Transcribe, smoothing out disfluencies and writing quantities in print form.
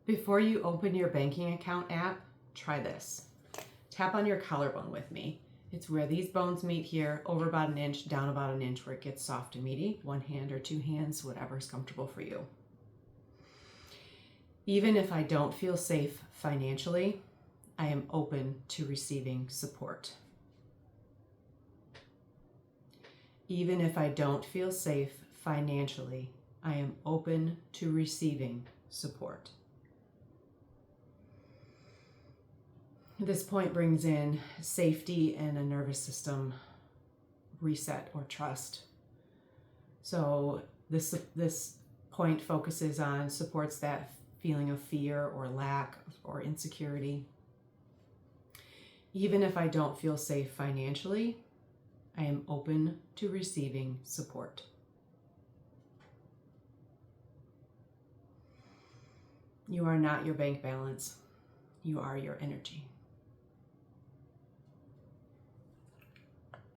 Before you open your banking account app, try this. Tap on your collarbone with me. It's where these bones meet here, over about an inch, down about an inch, where it gets soft and meaty. One hand or two hands, whatever's comfortable for you. Even if I don't feel safe financially, I am open to receiving support. Even if I don't feel safe financially, I am open to receiving support. This point brings in safety and a nervous system reset or trust. So this point focuses on, supports that feeling of fear or lack or insecurity. Even if I don't feel safe financially, I am open to receiving support. You are not your bank balance. You are your energy.